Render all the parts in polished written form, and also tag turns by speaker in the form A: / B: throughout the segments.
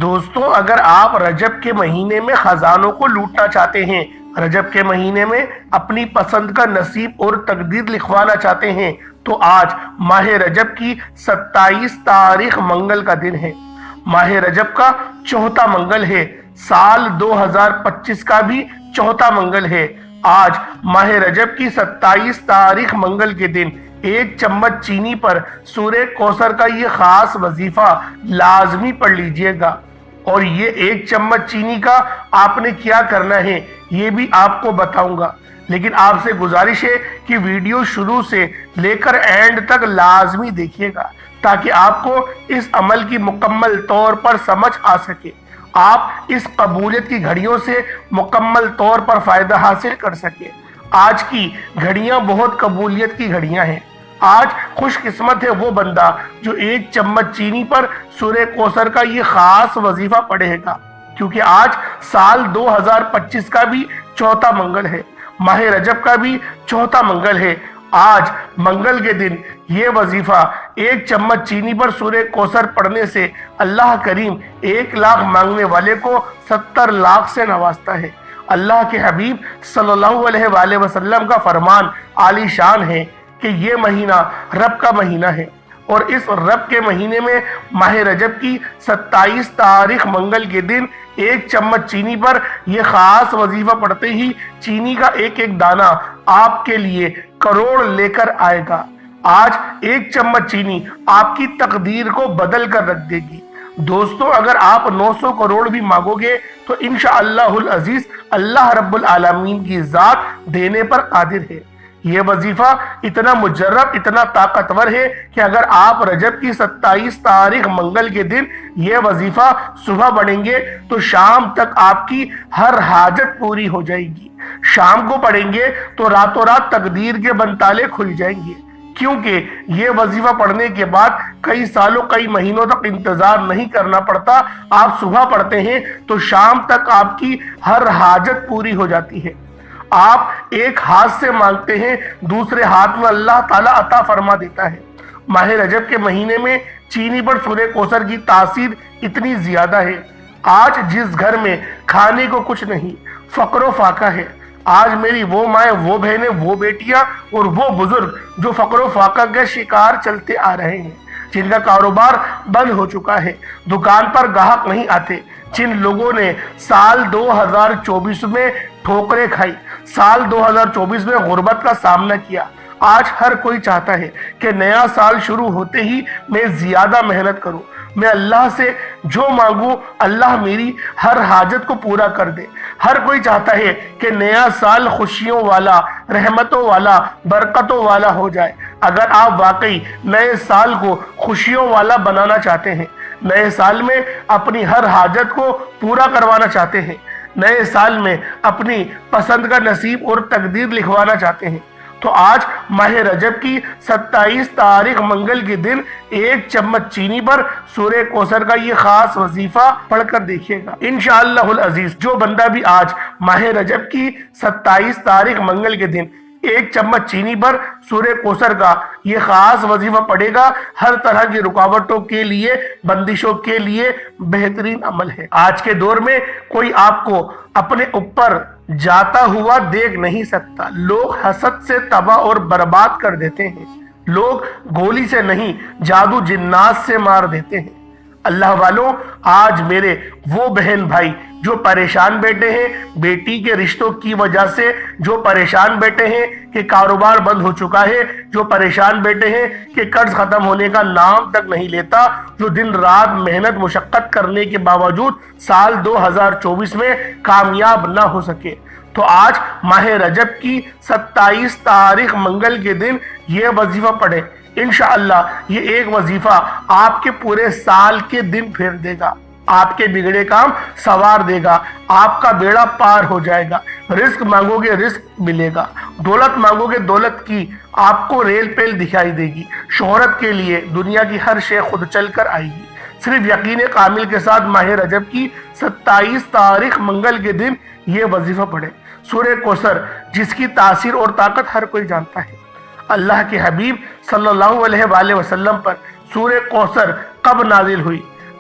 A: دوستوں، اگر آپ رجب کے مہینے میں خزانوں کو لوٹنا چاہتے ہیں، رجب کے مہینے میں اپنی پسند کا نصیب اور تقدیر لکھوانا چاہتے ہیں، تو آج ماہ رجب کی 27 تاریخ منگل کا دن ہے۔ ماہ رجب کا چوتھا منگل ہے، سال 2025 کا بھی چوتھا منگل ہے۔ آج ماہ رجب کی 27 تاریخ منگل کے دن 1 چمچ چینی پر سورہ کوثر کا یہ خاص وظیفہ لازمی پڑھ لیجئے گا۔ اور یہ 1 چمچ چینی کا آپ نے کیا کرنا ہے یہ بھی آپ کو بتاؤں گا، لیکن آپ سے گزارش ہے کہ ویڈیو شروع سے لے کر اینڈ تک لازمی دیکھیے گا تاکہ آپ کو اس عمل کی مکمل طور پر سمجھ آ سکے، آپ اس قبولیت کی گھڑیوں سے مکمل طور پر فائدہ حاصل کر سکے۔ آج کی گھڑیاں بہت قبولیت کی گھڑیاں ہیں۔ آج خوش قسمت ہے وہ بندہ جو 1 چمچ چینی پر سورہ کوثر کا یہ خاص وظیفہ پڑھے گا، کیونکہ آج سال 2025 کا بھی چوتھا منگل ہے، ماہ رجب کا بھی چوتھا منگل ہے۔ آج منگل کے دن یہ وظیفہ 1 چمچ چینی پر سورہ کوثر پڑھنے سے اللہ کریم 1 لاکھ مانگنے والے کو 70 لاکھ سے نوازتا ہے۔ اللہ کے حبیب صلی اللہ علیہ وآلہ وسلم کا فرمان عالی شان ہے کہ یہ مہینہ رب کا مہینہ ہے، اور اس رب کے مہینے میں ماہ رجب کی 27 تاریخ منگل کے دن 1 چمچ چینی پر یہ خاص وظیفہ پڑھتے ہی چینی کا ایک ایک دانہ آپ کے لیے کروڑ لے کر آئے گا۔ آج 1 چمچ چینی آپ کی تقدیر کو بدل کر رکھ دے گی۔ دوستوں، اگر آپ 900 کروڑ بھی مانگو گے تو انشاءاللہ العزیز اللہ رب العالمین کی ذات دینے پر قادر ہے۔ یہ وظیفہ اتنا مجرب، اتنا طاقتور ہے کہ اگر آپ رجب کی 27 تاریخ منگل کے دن یہ وظیفہ صبح پڑھیں گے تو شام تک آپ کی ہر حاجت پوری ہو جائے گی۔ شام کو پڑھیں گے تو راتوں رات تقدیر کے بنتالے کھل جائیں گے، کیونکہ یہ وظیفہ پڑھنے کے بعد کئی سالوں کئی مہینوں تک انتظار نہیں کرنا پڑتا۔ آپ صبح پڑھتے ہیں تو شام تک آپ کی ہر حاجت پوری ہو جاتی ہے۔ آپ ایک ہاتھ سے مانگتے ہیں، دوسرے ہاتھ میں اللہ تعالیٰ عطا فرما دیتا ہے۔ ماہ رجب کے مہینے میں چینی پر سورہ کوثر کی تاثیر اتنی زیادہ ہے۔ آج جس گھر میں کھانے کو کچھ نہیں، فقر و فاقہ ہے، آج میری وہ مائیں، وہ بہنیں، وہ بیٹیاں اور وہ بزرگ جو فقر و فاقہ کے شکار چلتے آ رہے ہیں، جن کا کاروبار بند ہو چکا ہے، دکان پر گاہک نہیں آتے، جن لوگوں نے سال 2024 میں ٹھوکریں کھائی، سال 2024 میں غربت کا سامنا کیا، آج ہر کوئی چاہتا ہے کہ نیا سال شروع ہوتے ہی میں زیادہ محنت کروں، میں اللہ سے جو مانگوں اللہ میری ہر حاجت کو پورا کر دے۔ ہر کوئی چاہتا ہے کہ نیا سال خوشیوں والا، رحمتوں والا، برکتوں والا ہو جائے۔ اگر آپ واقعی نئے سال کو خوشیوں والا بنانا چاہتے ہیں، نئے سال میں اپنی ہر حاجت کو پورا کروانا چاہتے ہیں، نئے سال میں اپنی پسند کا نصیب اور تقدیر لکھوانا چاہتے ہیں، تو آج ماہ رجب کی 27 تاریخ منگل کے دن 1 چمچ چینی پر سورہ کوثر کا یہ خاص وظیفہ پڑھ کر دیکھیے گا۔ انشاءاللہ العزیز جو بندہ بھی آج ماہ رجب کی 27 تاریخ منگل کے دن 1 چمچ چینی پر سورہ کوثر کا یہ خاص وظیفہ پڑھے گا، ہر طرح کی رکاوٹوں کے لیے، بندشوں کے لیے بہترین عمل ہے۔ آج کے دور میں کوئی آپ کو اپنے اوپر جاتا ہوا دیکھ نہیں سکتا۔ لوگ حسد سے تباہ اور برباد کر دیتے ہیں، لوگ گولی سے نہیں جادو جنات سے مار دیتے ہیں۔ اللہ والوں، آج میرے وہ بہن بھائی جو پریشان بیٹھے ہیں بیٹی کے رشتوں کی وجہ سے، جو پریشان بیٹھے ہیں کہ کاروبار بند ہو چکا ہے، جو پریشان بیٹھے ہیں کہ قرض ختم ہونے کا نام تک نہیں لیتا، جو دن رات محنت مشقت کرنے کے باوجود سال 2024 میں کامیاب نہ ہو سکے، تو آج ماہ رجب کی 27 تاریخ منگل کے دن یہ وظیفہ پڑھیں۔ انشاءاللہ یہ ایک وظیفہ آپ کے پورے سال کے دن پھیر دے گا، آپ کے بگڑے کام سوار دے گا، آپ کا بیڑا پار ہو جائے گا۔ رزق مانگو گے رزق ملے گا، دولت مانگو گے دولت کی آپ کو ریل پیل دکھائی دے گی۔ شہرت کے لیے دنیا کی ہر شے خود چل کر آئے گی۔ صرف یقین کامل کے ساتھ ماہ رجب کی 27 تاریخ منگل کے دن یہ وظیفہ پڑھیں۔ سورہ کوثر جس کی تاثیر اور طاقت ہر کوئی جانتا ہے۔ اللہ کے حبیب صلی اللہ علیہ وآلہ وسلم پر سورہ کوثر کب نازل ہوئی؟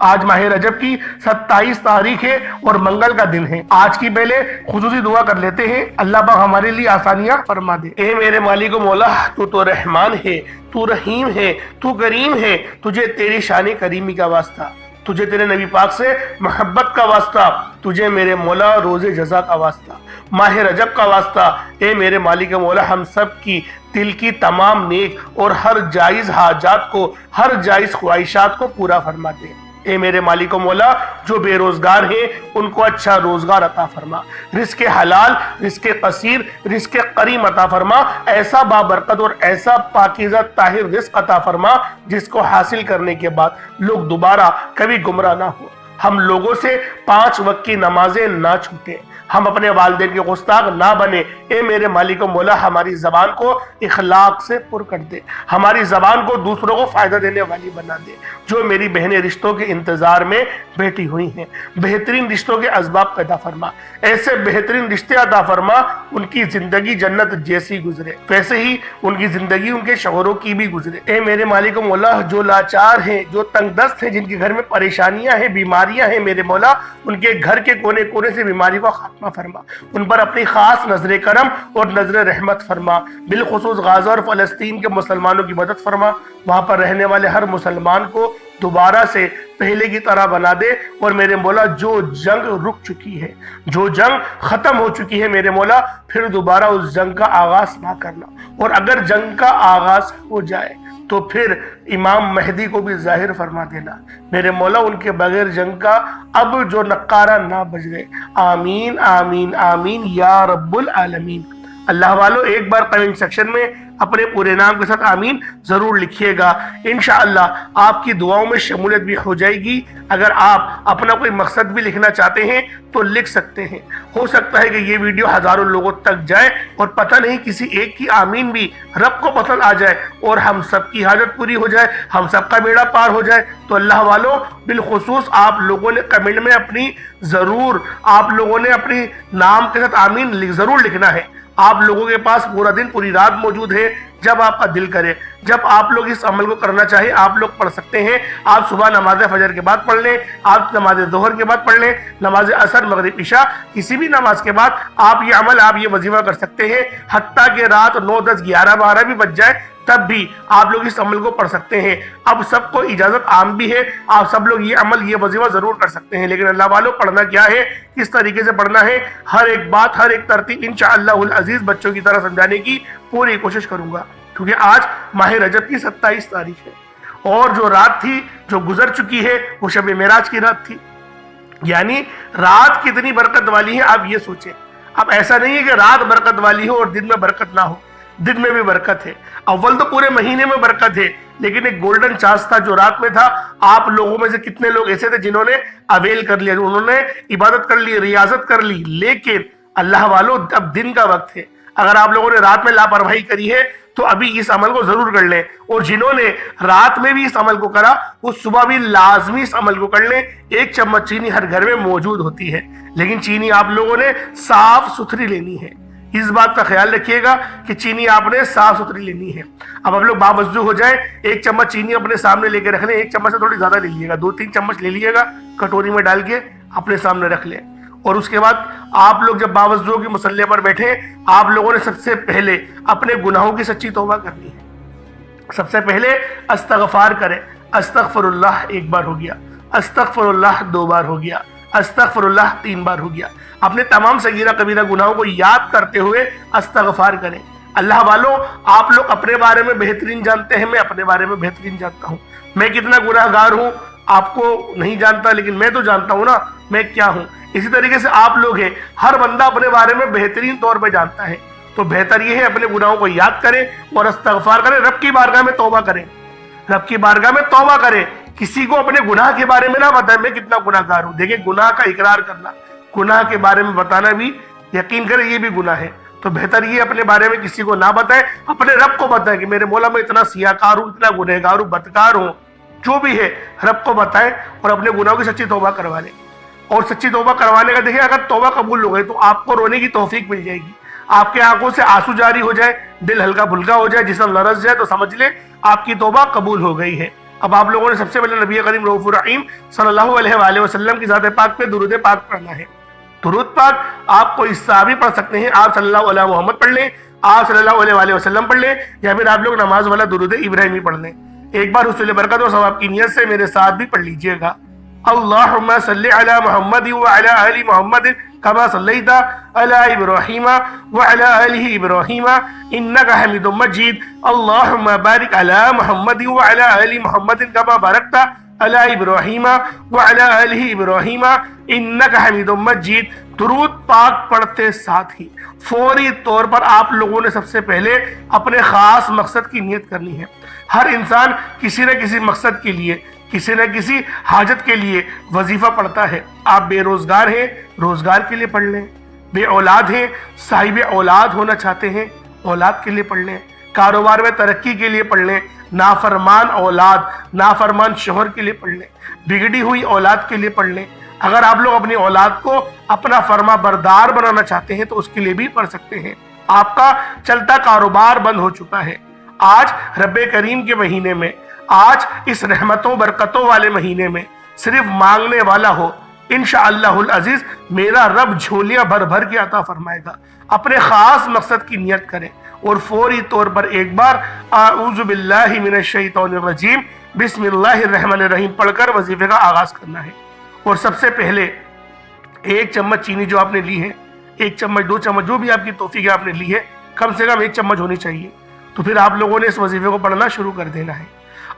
A: آج ماہ رجب کی 27 تاریخ ہے اور منگل کا دن ہے۔ آج کی پہلے خصوصی دعا کر لیتے ہیں، اللہ پاک ہمارے لیے آسانیاں فرما دے۔ اے میرے مالک و مولا، تو رحمان ہے، تو رحیم ہے، تو کریم ہے، تجھے تیری شان کریمی کا واسطہ، تجھے تیرے نبی پاک سے محبت کا واسطہ، تجھے میرے مولا روز جزا کا واسطہ، ماہ رجب کا واسطہ۔ اے میرے مالک و مولا، ہم سب کی دل کی تمام نیک اور ہر جائز حاجات کو، ہر جائز خواہشات کو پورا فرما دے۔ اے میرے مالک و مولا، جو بے روزگار ہیں ان کو اچھا روزگار عطا فرما، رزق حلال، رزق قصیر، رزق کریم عطا فرما، ایسا بابرکت اور ایسا پاکیزہ طاہر رزق عطا فرما جس کو حاصل کرنے کے بعد لوگ دوبارہ کبھی گمراہ نہ ہو، ہم لوگوں سے 5 وقت کی نمازیں نہ چھوٹیں، ہم اپنے والدین کے گستاخ نہ بنے۔ اے میرے مالک و مولا، ہماری زبان کو اخلاق سے پر کر دے، ہماری زبان کو دوسروں کو فائدہ دینے والی بنا دے۔ جو میری بہنیں رشتوں کے انتظار میں بیٹھی ہوئی ہیں، بہترین رشتوں کے اسباب پیدا فرما، ایسے بہترین رشتے عطا فرما ان کی زندگی جنت جیسی گزرے، ویسے ہی ان کی زندگی ان کے شوہروں کی بھی گزرے۔ اے میرے مالک و مولا، جو لاچار ہیں، جو تنگ دست ہیں، جن کے گھر میں پریشانیاں ہیں، بیماریاں ہیں، میرے مولا ان کے گھر کے کونے کونے سے بیماری کو خاتمہ فرما، ان پر اپنی خاص نظر کرم اور نظر رحمت فرما، بالخصوص غزہ اور فلسطین کے مسلمانوں کی مدد فرما، وہاں پر رہنے والے ہر مسلمان کو دوبارہ سے پہلے کی طرح بنا دے، اور میرے مولا جو جنگ رک چکی ہے، جو جنگ ختم ہو چکی ہے، میرے مولا پھر دوبارہ اس جنگ کا آغاز نہ کرنا، اور اگر جنگ کا آغاز ہو جائے تو پھر امام مہدی کو بھی ظاہر فرما دینا، میرے مولا ان کے بغیر جنگ کا اب جو نقارہ نہ بج گئے۔ آمین آمین آمین یا رب العالمین۔ اللہ والو ایک بار کمنٹ سیکشن میں اپنے پورے نام کے ساتھ آمین ضرور لکھیے گا، انشاءاللہ آپ کی دعاؤں میں شمولیت بھی ہو جائے گی۔ اگر آپ اپنا کوئی مقصد بھی لکھنا چاہتے ہیں تو لکھ سکتے ہیں، ہو سکتا ہے کہ یہ ویڈیو ہزاروں لوگوں تک جائے اور پتہ نہیں کسی ایک کی آمین بھی رب کو پسند آ جائے اور ہم سب کی حاجت پوری ہو جائے، ہم سب کا بیڑا پار ہو جائے۔ تو اللہ والو بالخصوص آپ لوگوں نے کمنٹ میں آپ لوگوں نے اپنی نام کے ساتھ آمین ضرور لکھنا ہے۔ آپ لوگوں کے پاس پورا دن پوری رات موجود ہے، جب آپ کا دل کرے، جب آپ لوگ اس عمل کو کرنا چاہے آپ لوگ پڑھ سکتے ہیں۔ آپ صبح نماز فجر کے بعد پڑھ لیں، آپ نماز ظہر کے بعد پڑھ لیں، نماز عصر مغرب عشاء کسی بھی نماز کے بعد آپ یہ عمل، آپ یہ وظیفہ کر سکتے ہیں، حتیٰ کہ رات 9 10 11 12 بھی بج جائے تب بھی آپ لوگ اس عمل کو پڑھ سکتے ہیں۔ اب سب کو اجازت عام بھی ہے، آپ سب لوگ یہ عمل، یہ وظیفہ ضرور کر سکتے ہیں، لیکن اللہ والوں پڑھنا کیا ہے، کس طریقے سے پڑھنا ہے، ہر ایک بات، ہر ایک ترتیب انشاءاللہ العزیز بچوں کی طرح سمجھانے کی پوری کوشش کروں گا، کیونکہ آج ماہ رجب کی 27 تاریخ ہے اور جو رات تھی جو گزر چکی ہے وہ شب معراج کی رات تھی، یعنی رات کتنی برکت والی ہے آپ یہ سوچیں۔ اب ایسا نہیں ہے کہ رات برکت والی ہو اور دن میں برکت نہ ہو، دن میں بھی برکت ہے، اول تو پورے مہینے میں برکت ہے، لیکن ایک گولڈن چانس تھا جو رات میں تھا۔ آپ لوگوں میں سے کتنے لوگ ایسے تھے جنہوں نے اویل کر لیا، انہوں نے عبادت کر لی، ریاضت کر لی، لیکن اللہ والوں اب دن کا وقت ہے، اگر آپ لوگوں نے رات میں لاپرواہی کری ہے تو ابھی اس عمل کو ضرور کر لیں، اور جنہوں نے رات میں بھی اس عمل کو کرا وہ صبح بھی لازمی اس عمل کو کر لیں۔ 1 چمچ چینی ہر گھر میں موجود ہوتی ہے، لیکن چینی آپ لوگوں نے صاف ستھری لینی ہے، اس بات کا خیال رکھیے گا کہ چینی آپ نے صاف ستھری لینی ہے۔ اب آپ لوگ باوضو ہو جائیں، 1 چمچ چینی اپنے سامنے لے کے رکھ لیں، 1 چمچ سے تھوڑی زیادہ لے لیے گا، 2-3 چمچ لے لیے گا، کٹوری میں ڈال کے اپنے سامنے رکھ لیں، اور اس کے بعد آپ لوگ جب باوضو کی مصلی پر بیٹھے، آپ لوگوں نے سب سے پہلے اپنے گناہوں کی سچی توبہ کرنی ہے۔ سب سے پہلے استغفار کریں، استغفر اللہ 1 بار ہو گیا، استغفر اللہ 2 بار ہو گیا، استغفر اللہ 3 بار ہو گیا۔ اپنے تمام صغیرہ کبیرہ گناہوں کو یاد کرتے ہوئے استغفار کریں۔ اللہ والوں آپ لوگ اپنے بارے میں بہترین جانتے ہیں، میں اپنے بارے میں بہترین جانتا ہوں، میں کتنا گناہ گار ہوں آپ کو نہیں جانتا، لیکن میں تو جانتا ہوں نا میں کیا ہوں۔ اسی طریقے سے آپ لوگ ہیں، ہر بندہ اپنے بارے میں بہترین طور پہ جانتا ہے، تو بہتر یہ ہے اپنے گناہوں کو یاد کریں اور استغفار کریں، رب کی بارگاہ میں توبہ کریں، رب کی بارگاہ میں توبہ کریں۔ کسی کو اپنے گناہ کے بارے میں نہ بتائیں میں کتنا گناہ گار ہوں، دیکھیں گناہ کا اقرار کرنا، گناہ کے بارے میں بتانا بھی یقین کریں یہ بھی گناہ ہے، تو بہتر یہ اپنے بارے میں کسی کو نہ بتائیں، اپنے رب کو بتائیں کہ میرے مولا میں اتنا سیاکار ہوں، اتنا گنہگار ہوں، بدکار ہوں، جو بھی ہے رب کو بتائیں اور اپنے گناہوں کی سچی توبہ کروا لیں۔ اور سچی توبہ کروانے کا دیکھیں، اگر توبہ قبول ہو گئی تو آپ کو رونے کی توفیق مل جائے گی، آپ کے آنکھوں سے آنسو جاری ہو جائے، دل ہلکا پھلکا ہو جائے، جسم لرز جائے، تو سمجھ لیں آپ کی توبہ قبول ہو گئی ہے۔ اب آپ لوگوں نے سب سے پہلے نبی کریم رؤوف الرحیم صلی اللہ علیہ وآلہ وسلم کی ذات پاک پہ درود پاک پڑھنا ہے۔ درود پاک آپ کو اس طرح بھی پڑھ سکتے ہیں، آپ صلی اللہ علیہ محمد پڑھ لیں، آپ صلی اللہ علیہ وآلہ وسلم پڑھ لیں، یا پھر آپ لوگ نماز والا درود ابراہیمی پڑھ لیں۔ ایک بار حصول برکت و ثواب کی نیت سے میرے ساتھ بھی پڑھ لیجئے گا۔ اللہم صلی علی محمد وعلی آل محمد کما صلیت علی ابراہیم وعلی آل ابراہیم انک حمید مجید۔ اللہم بارک علی محمد وعلی آل محمد کما بارکت علی ابراہیم وعلی آل ابراہیم انک حمید مجید۔ درود پاک پڑھتے ساتھ ہی فوری طور پر آپ لوگوں نے سب سے پہلے اپنے خاص مقصد کی نیت کرنی ہے۔ ہر انسان کسی نہ کسی مقصد کے لیے، کسی نہ کسی حاجت کے لیے وظیفہ پڑھتا ہے۔ آپ بے روزگار ہیں، روزگار کے لیے پڑھ لیں، بے اولاد ہیں، صاحب اولاد ہونا چاہتے ہیں، اولاد کے لیے پڑھ لیں، کاروبار میں ترقی کے لیے پڑھ لیں، نافرمان اولاد، نافرمان شوہر کے لیے پڑھ لیں، بگڑی ہوئی اولاد کے لیے پڑھ لیں۔ اگر آپ لوگ اپنی اولاد کو اپنا فرما بردار بنانا چاہتے ہیں تو اس کے لیے بھی پڑھ سکتے ہیں۔ آپ کا چلتا کاروبار بند ہو چکا ہے، آج رب کریم کے مہینے میں، آج اس رحمتوں برکتوں والے مہینے میں صرف مانگنے والا ہو، انشاءاللہ العزیز میرا رب جھولیاں بھر بھر کے عطا فرمائے گا۔ اپنے خاص مقصد کی نیت کریں اور فوری طور پر ایک بار اعوذ باللہ من الشیطان الرجیم بسم اللہ الرحمن الرحیم پڑھ کر وظیفے کا آغاز کرنا ہے۔ اور سب سے پہلے ایک چمچ چینی جو آپ نے لی ہے، ایک چمچ، 2 چمچ، جو بھی آپ کی توفیق ہے آپ نے لی ہے، کم سے کم 1 چمچ ہونی چاہیے۔ تو پھر آپ لوگوں نے اس وظیفے کو پڑھنا شروع کر دینا ہے۔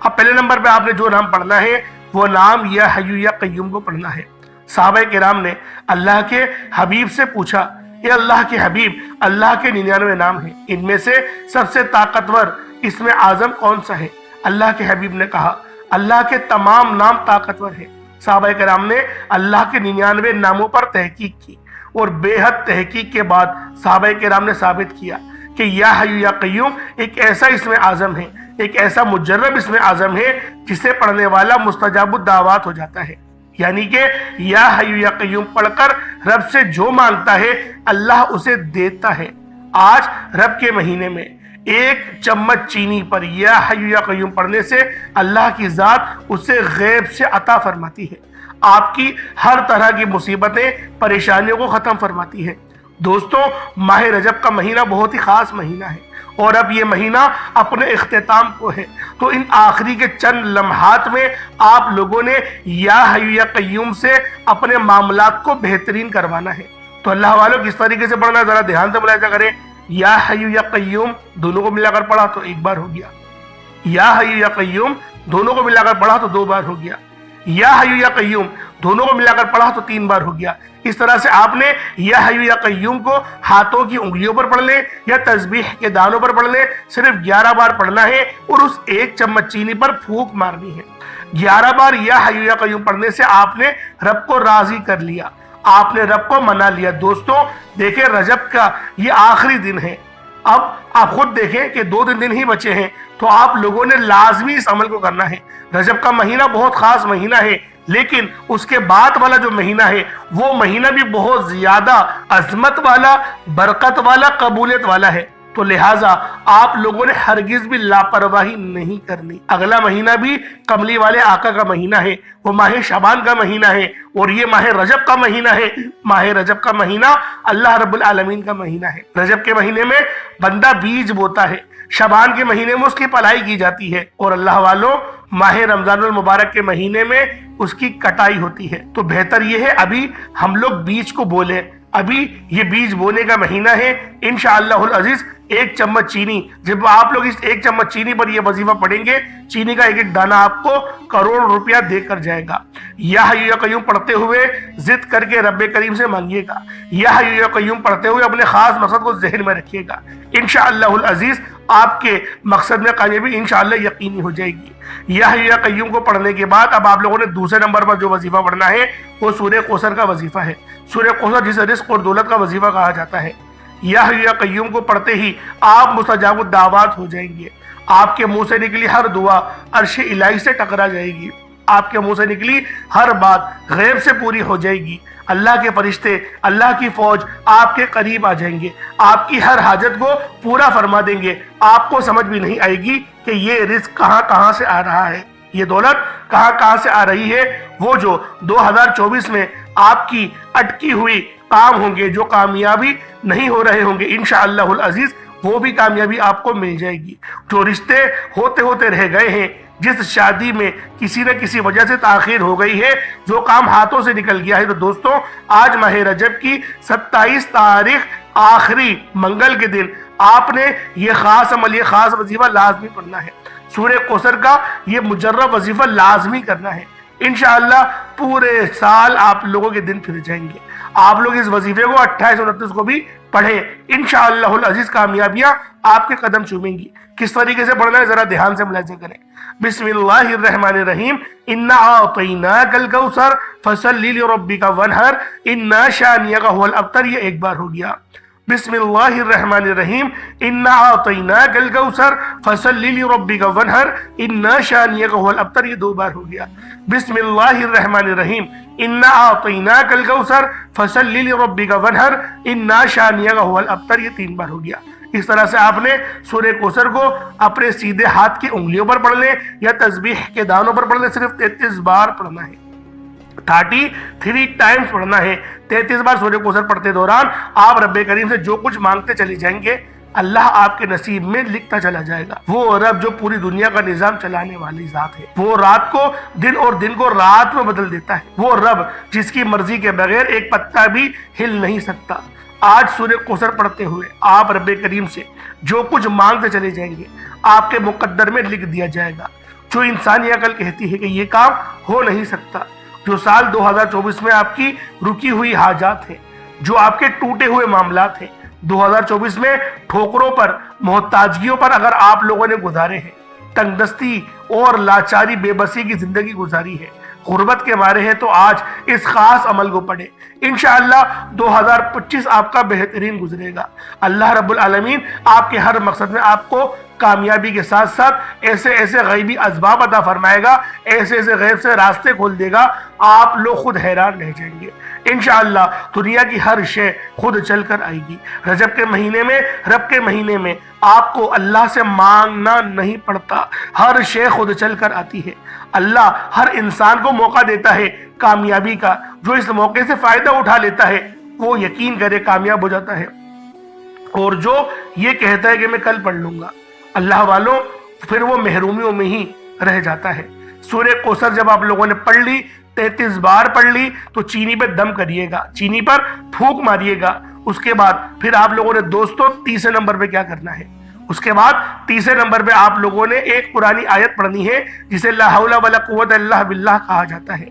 A: اب پہلے نمبر پہ آپ نے جو نام پڑھنا ہے وہ نام یا حیو یا قیوم کو پڑھنا ہے۔ صحابہ کرام نے اللہ کے حبیب سے پوچھا، اے اللہ کے حبیب، اللہ کے 99 نام ہیں، ان میں سے سب سے طاقتور اسم اعظم کون سا ہے؟ اللہ کے حبیب نے کہا اللہ کے تمام نام طاقتور ہیں۔ صحابہ کرام نے اللہ کے 99 ناموں پر تحقیق کی اور بے حد تحقیق کے بعد صحابہ کرام نے ثابت کیا کہ یا حیو یا قیوم ایک ایسا اسم اعظم ہے، ایک ایسا مجرب اسم اعظم ہے جسے پڑھنے والا مستجاب الدعوات ہو جاتا ہے۔ یعنی کہ یا حیو یا قیوم پڑھ کر رب سے جو مانگتا ہے اللہ اسے دیتا ہے۔ آج رب کے مہینے میں 1 چمچ چینی پر یا حیو یا قیوم پڑھنے سے اللہ کی ذات اسے غیب سے عطا فرماتی ہے، آپ کی ہر طرح کی مصیبتیں، پریشانیوں کو ختم فرماتی ہے۔ دوستوں، ماہ رجب کا مہینہ بہت ہی خاص مہینہ ہے اور اب یہ مہینہ اپنے اختتام کو ہے، تو ان آخری کے چند لمحات میں آپ لوگوں نے یا حیو یا قیوم سے اپنے معاملات کو بہترین کروانا ہے۔ تو اللہ والوں کس طریقے سے پڑھنا ہے ذرا دھیان سے ملاحظہ کریں۔ یا حیو یا قیوم دونوں کو ملا کر پڑھا تو 1 بار ہو گیا، یا حیو یا قیوم دونوں کو ملا کر پڑھا تو 2 بار ہو گیا، یا حیو یا قیوم دونوں کو ملا کر پڑھا تو 3 بار ہو گیا۔ اس طرح سے آپ نے یا حیو یا قیوم کو ہاتھوں کی انگلیوں پر پڑھ لیں یا تسبیح کے دانوں پر پڑھ لیں، صرف 11 بار پڑھنا ہے اور اس 1 چمچ چینی پر پھونک مارنی ہے۔ 11 بار یا حیو یا قیوم پڑھنے سے آپ نے رب کو راضی کر لیا، آپ نے رب کو منا لیا۔ دوستوں دیکھیں، رجب کا یہ آخری دن ہے، اب آپ خود دیکھیں کہ 2 دن ہی بچے ہیں، تو آپ لوگوں نے لازمی اس عمل کو کرنا ہے۔ رجب کا مہینہ بہت خاص مہینہ ہے، لیکن اس کے بعد والا جو مہینہ ہے وہ مہینہ بھی بہت زیادہ عظمت والا، برکت والا، قبولیت والا ہے۔ تو لہٰذا آپ لوگوں نے ہرگز بھی لاپرواہی نہیں کرنی۔ اگلا مہینہ بھی کملی والے آقا کا مہینہ ہے، وہ ماہ شعبان کا مہینہ ہے، اور یہ ماہ رجب کا مہینہ ہے۔ ماہ رجب کا مہینہ اللہ رب العالمین کا مہینہ ہے۔ رجب کے مہینے میں بندہ بیج بوتا ہے، شعبان کے مہینے میں اس کی پلائی کی جاتی ہے، اور اللہ والوں ماہ رمضان المبارک کے مہینے میں اس کی کٹائی ہوتی ہے۔ تو بہتر یہ ہے ابھی ہم لوگ بیج کو بولیں، ابھی یہ بیج بونے کا مہینہ ہے۔ انشاءاللہ العزیز 1 چمچ چینی، جب آپ لوگ اس 1 چمچ چینی پر یہ وظیفہ پڑھیں گے، چینی کا 1 دانہ آپ کو کروڑ روپیہ دے کر جائے گا۔ یا حیو یا قیوم پڑھتے ہوئے ضد کر کے رب کریم سے مانگیے گا، یا حیو یا قیوم پڑھتے ہوئے اپنے خاص مقصد کو ذہن میں رکھیے گا، انشاءاللہ العزیز آپ کے مقصد میں کامیابی انشاءاللہ یقینی ہو جائے گی۔ یا حیو یا قیوم کو پڑھنے کے بعد اب آپ لوگوں نے دوسرے نمبر پر جو وظیفہ پڑھنا ہے وہ سورہ کوثر کا وظیفہ ہے۔ سورہ کوثر جسے رزق اور دولت کا وظیفہ کہا جاتا ہے۔ یا حیو یا قیوم کو پڑھتے ہی آپ مستجاب الدعوات ہو جائیں گے، آپ کے منہ سے نکلی ہر دعا عرش الہی سے ٹکرا جائے گی، آپ کے منہ سے نکلی ہر بات غیب سے پوری ہو جائے گی، اللہ کے فرشتے، اللہ کی فوج آپ کے قریب آ جائیں گے، آپ کی ہر حاجت کو پورا فرما دیں گے، آپ کو سمجھ بھی نہیں آئے گی کہ یہ رزق کہاں کہاں سے آ رہا ہے۔ یہ دولت کہاں سے آ رہی ہے؟ وہ جو 2024 میں آپ کی اٹکی ہوئی کام ہوں گے، جو کامیابی نہیں ہو رہے ہوں گے، انشاءاللہ العزیز وہ بھی کامیابی آپ کو مل جائے گی۔ جو رشتے ہوتے رہ گئے ہیں، جس شادی میں کسی نہ کسی وجہ سے تاخیر ہو گئی ہے، جو کام ہاتھوں سے نکل گیا ہے، تو دوستوں آج ماہ رجب کی 27 تاریخ آخری منگل کے دن آپ نے یہ خاص عمل، یہ خاص وظیفہ لازمی پڑھنا ہے۔ سورہ کوثر کا یہ مجرب وظیفہ لازمی کرنا ہے۔ انشاءاللہ پورے سال آپ لوگوں کے دن پھر جائیں گے۔ آپ لوگ اس وظیفے کو 28 اور 29 کو بھی پڑھیں، انشاءاللہ العزیز کامیابیاں آپ کے قدم چومیں گی۔ کس طریقے سے پڑھنا ہے ذرا دھیان سے ملاحظہ کریں۔ بسم اللہ الرحمن الرحیم، انا اعطیناک الکوثر فصلی لربک وانحر انا شانئک ھو الابتر، یہ ایک بار ہو گیا۔ بسم اللہ الرحمن الرحیم، انا اعطیناک الکوثر فصلی لربک وانحر انا شانئک ھو الابتر، یہ دو بار ہو گیا۔ بسم اللہ الرحمن الرحیم، انا اعطیناک الکوثر فصلی لربک وانحر انا شانئک ھو الابتر، یہ تین بار ہو گیا۔ اس طرح سے آپ نے سورہ کوثر کو اپنے سیدھے ہاتھ کی انگلیوں پر پڑھ لیں یا تسبیح کے دانوں پر پڑھ لیں، صرف 33 بار پڑھنا ہے، 33 ٹائمز پڑھنا ہے۔ 33 بار سورہ کوثر پڑھتے دوران آپ رب کریم سے جو کچھ مانگتے چلے جائیں گے، اللہ آپ کے نصیب میں لکھتا چلا جائے گا۔ وہ رب جو پوری دنیا کا نظام چلانے والی ذات ہے، وہ رات کو دن اور دن کو رات میں بدل دیتا ہے، وہ رب جس کی مرضی کے بغیر ایک پتا بھی ہل نہیں سکتا۔ آج سورہ کوثر پڑھتے ہوئے آپ رب کریم سے جو کچھ مانگتے چلے جائیں گے، آپ کے مقدر میں لکھ دیا جائے گا۔ جو انسانی عقل کہتی ہے کہ یہ کام ہو نہیں سکتا، جو سال 2024 میں آپ کی رکی ہوئی حاجات ہیں، جو آپ کے ٹوٹے ہوئے معاملات ہیں، 2024 میں ٹھوکروں پر، محتاجیوں پر اگر آپ لوگوں نے گزارے ہیں، تنگ دستی اور لاچاری بے بسی کی زندگی گزاری ہے، غربت کے مارے ہیں، تو آج اس خاص عمل کو پڑھیں۔ انشاءاللہ 2025 آپ کا بہترین گزرے گا۔ اللہ رب العالمین آپ کے ہر مقصد میں آپ کو کامیابی کے ساتھ ساتھ ایسے غیبی اسباب عطا فرمائے گا، ایسے غیب سے راستے کھول دے گا، آپ لوگ خود حیران رہ جائیں گے۔ انشاءاللہ دنیا کی ہر شے خود چل کر آئے گی۔ رجب کے مہینے میں، رب کے مہینے میں آپ کو اللہ سے مانگنا نہیں پڑتا، ہر شے خود چل کر آتی ہے۔ اللہ ہر انسان کو موقع دیتا ہے کامیابی کا، جو اس موقع سے فائدہ اٹھا لیتا ہے وہ یقین کرے کامیاب ہو جاتا ہے، اور جو یہ کہتا ہے کہ میں کل پڑھ لوں گا، اللہ والوں، پھر وہ محرومیوں میں ہی رہ جاتا ہے۔ سورہ کوثر جب آپ لوگوں نے پڑھ لی، 33 بار پڑھ لی، تو چینی پہ دم کریے گا، چینی پر پھونک ماریے گا۔ اس کے بعد پھر آپ لوگوں نے دوستوں تیسرے نمبر پہ کیا کرنا ہے؟ اس کے بعد تیسرے نمبر پہ آپ لوگوں نے ایک قرآنی آیت پڑھنی ہے جسے لا حول ولا قوت الا باللہ کہا جاتا ہے۔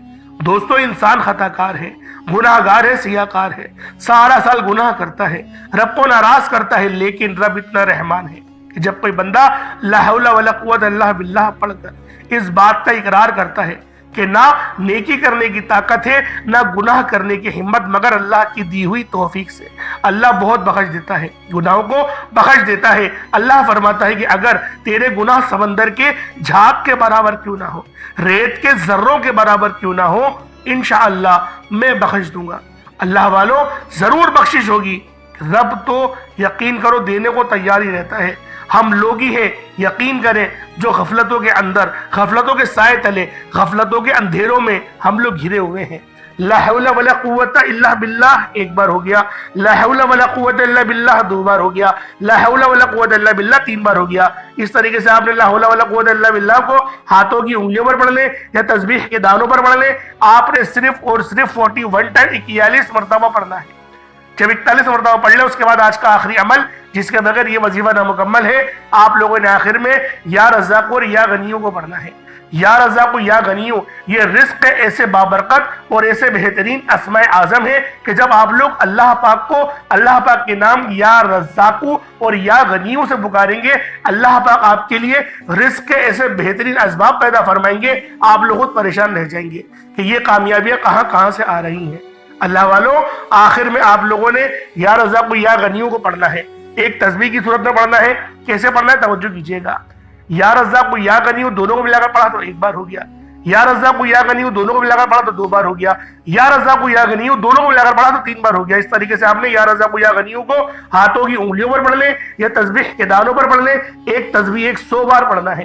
A: دوستو انسان خطا کار ہے، گناہ گار ہے، سیاہ کار ہے، سارا سال گناہ کرتا ہے، رب کو ناراض کرتا ہے، لیکن رب اتنا رحمان ہے کہ جب کوئی بندہ لا حول ولا قوت الا باللہ پڑھ کر اس بات کا اقرار کرتا ہے کہ نہ نیکی کرنے کی طاقت ہے، نہ گناہ کرنے کی ہمت، مگر اللہ کی دی ہوئی توفیق سے، اللہ بہت بخش دیتا ہے، گناہوں کو بخش دیتا ہے۔ اللہ فرماتا ہے کہ اگر تیرے گناہ سمندر کے جھاگ کے برابر کیوں نہ ہو، ریت کے ذروں کے برابر کیوں نہ ہو، انشاءاللہ میں بخش دوں گا۔ اللہ والوں ضرور بخشش ہوگی۔ رب تو یقین کرو دینے کو تیار ہی رہتا ہے، ہم لوگ ہی ہیں یقین کریں جو غفلتوں کے اندر، غفلتوں کے سائے تلے، غفلتوں کے اندھیروں میں ہم لوگ گھرے ہوئے ہیں۔ لا حول ولا قوت الا باللہ ایک بار ہو گیا، لا حول ولا قوت الا باللہ دو بار ہو گیا، لا حول ولا قوت الا باللہ تین بار ہو گیا۔ اس طریقے سے آپ نے لا حول ولا قوت الا باللہ کو ہاتھوں کی انگلیوں پر پڑھ لیں یا تسبیح کے دانوں پر پڑھ لیں۔ آپ نے صرف اور صرف 41 ٹائم 41 مرتبہ پڑھنا ہے۔ جب 41 مرتبہ پڑھ لیں، اس کے بعد آج کا آخری عمل جس کے بغیر یہ وظیفہ نامکمل ہے، آپ لوگوں نے آخر میں یا رزاق اور یا غنیوں کو پڑھنا ہے۔ یا رزاق یا غنیوں، یہ رزق ایسے بابرکت اور ایسے بہترین اسماء اعظم ہے کہ جب آپ لوگ اللہ پاک کو، اللہ پاک کے نام یا رزاق اور یا غنیوں سے پکاریں گے، اللہ پاک آپ کے لیے رزق کے ایسے بہترین اسباب پیدا فرمائیں گے، آپ لوگ خود پریشان رہ جائیں گے کہ یہ کامیابیاں کہاں سے آ رہی ہیں۔ اللہ والوں آخر میں آپ لوگوں نے یا رزاق یا غنیوں کو پڑھنا ہے، ایک تسبیح کی صورت میں پڑھنا ہے۔ کیسے پڑھنا ہے توجہ کیجیے گا۔ یا رزاق یا غنیوں دونوں کو ملا کر پڑھا تو ایک بار ہو گیا، یا رزاق یا غنیوں دونوں کو ملا کر پڑھا تو دو بار ہو گیا، یا رزاق یا غنیوں دونوں کو ملا کر پڑھا تو تین بار ہو گیا۔ اس طریقے سے آپ نے یا رزاق یا غنیوں کو ہاتھوں کی انگلیوں پر پڑھ لیں یا تسبیح کے دانوں پر پڑھ لیں۔ ایک تسبیح 100 بار پڑھنا ہے،